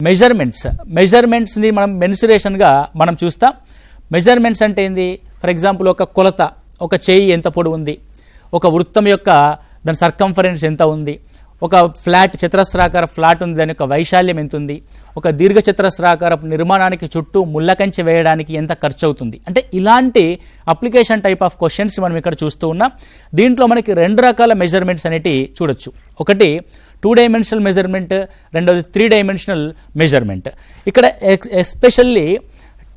మెజర్మెంట్స్ని మనం మెన్సురేషన్గా మనం చూస్తాం. మెజర్మెంట్స్ అంటే ఏంది? ఫర్ ఎగ్జాంపుల్ ఒక కొలత, ఒక చేయి ఎంత పొడవు ఉంది, ఒక వృత్తం యొక్క దాని సర్కంఫరెన్స్ ఎంత ఉంది, ఒక ఫ్లాట్ చతురస్రాకార ఫ్లాట్ ఉంది, దాని యొక్క వైశాల్యం ఎంత ఉంది, ఒక దీర్ఘ చతురస్రాకార నిర్మాణానికి చుట్టూ ముళ్ళకంచె వేయడానికి ఎంత ఖర్చు అవుతుంది. అంటే ఇలాంటి అప్లికేషన్ టైప్ ఆఫ్ క్వశ్చన్స్ మనం ఇక్కడ చూస్తూ ఉన్నాం. దీంట్లో మనకి రెండు రకాల మెజర్మెంట్స్ అనేవి చూడొచ్చు. ఒకటి 2 డైమెన్షనల్ మెజర్మెంట్, రెండోది 3 డైమెన్షనల్ మెజర్మెంట్. ఇక్కడ ఎస్పెషల్లీ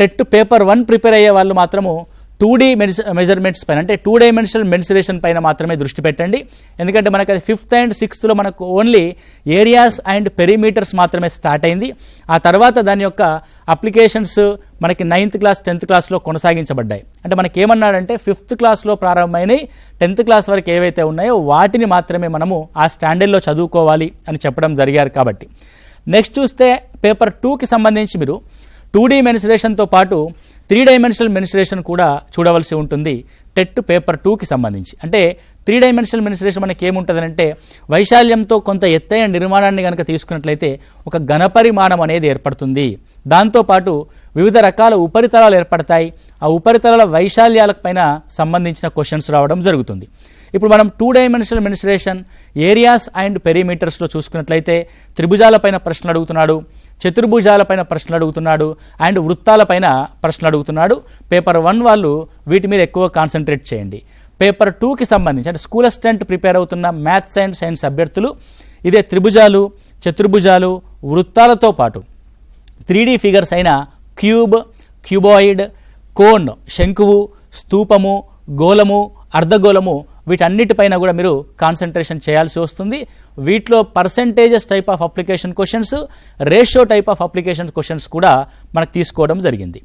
టెట్ పేపర్ 1 ప్రిపేర్ అయ్యే వాళ్ళు మాత్రము 2D మెజర్మెంట్స్ పైన, అంటే 2 డైమెన్షనల్ మెన్సురేషన్ పైన మాత్రమే దృష్టి పెట్టండి. ఎందుకంటే మనకు అది 5th and 6th మనకు ఓన్లీ ఏరియాస్ అండ్ పెరిమీటర్స్ మాత్రమే స్టార్ట్ అయింది. ఆ తర్వాత దాని యొక్క అప్లికేషన్స్ మనకి 9th క్లాస్ 10th క్లాస్లో కొనసాగించబడ్డాయి. అంటే మనకి ఏమన్నాడంటే 5th క్లాస్లో ప్రారంభమైనవి 10th క్లాస్ వరకు ఏవైతే ఉన్నాయో వాటిని మాత్రమే మనము ఆ స్టాండర్డ్లో చదువుకోవాలి అని చెప్పడం జరిగారు. కాబట్టి నెక్స్ట్ చూస్తే పేపర్ 2కి సంబంధించి మీరు 2D మెన్సురేషన్తో పాటు 3 డైమెన్షనల్ మెన్సురేషన్ కూడా చూడవలసి ఉంటుంది టెట్ పేపర్ 2కి సంబంధించి. అంటే 3 డైమెన్షనల్ మెన్సురేషన్ మనకి ఏముంటుందంటే వైశాల్యంతో కొంత ఎత్తైన నిర్మాణాన్ని కనుక తీసుకున్నట్లయితే ఒక ఘనపరిమాణం అనేది ఏర్పడుతుంది. దాంతోపాటు వివిధ రకాల ఉపరితలాలు ఏర్పడతాయి. ఆ ఉపరితలాల వైశాల్యాల పైన సంబంధించిన క్వశ్చన్స్ రావడం జరుగుతుంది. ఇప్పుడు మనం 2 డైమెన్షనల్ మెన్సురేషన్ ఏరియాస్ అండ్ పెరిమీటర్స్లో చూసుకున్నట్లయితే త్రిభుజాలపైన ప్రశ్నలు అడుగుతున్నాడు, చతుర్భుజాలపైన ప్రశ్నలు అడుగుతున్నాడు, అండ్ వృత్తాలపైన ప్రశ్నలు అడుగుతున్నాడు. పేపర్ 1 వాళ్ళు వీటి మీద ఎక్కువ కాన్సన్ట్రేట్ చేయండి. పేపర్ 2కి సంబంధించి అంటే స్కూల్ అసిస్టెంట్ ప్రిపేర్ అవుతున్న మ్యాథ్స్ అండ్ సైన్స్ అభ్యర్థులు ఇదే త్రిభుజాలు, చతుర్భుజాలు, వృత్తాలతో పాటు 3D ఫిగర్స్ అయిన క్యూబ్, క్యూబాయిడ్, కోన్, శంకువు, స్తూపము, గోళము, అర్ధగోళము వీటన్నిటిపైన కూడా మీరు కాన్సన్ట్రేషన్ చేయాల్సి వస్తుంది. వీటిలో percentages type of application questions, ratio type of application questions కూడా మనకు తీసుకోవడం జరిగింది.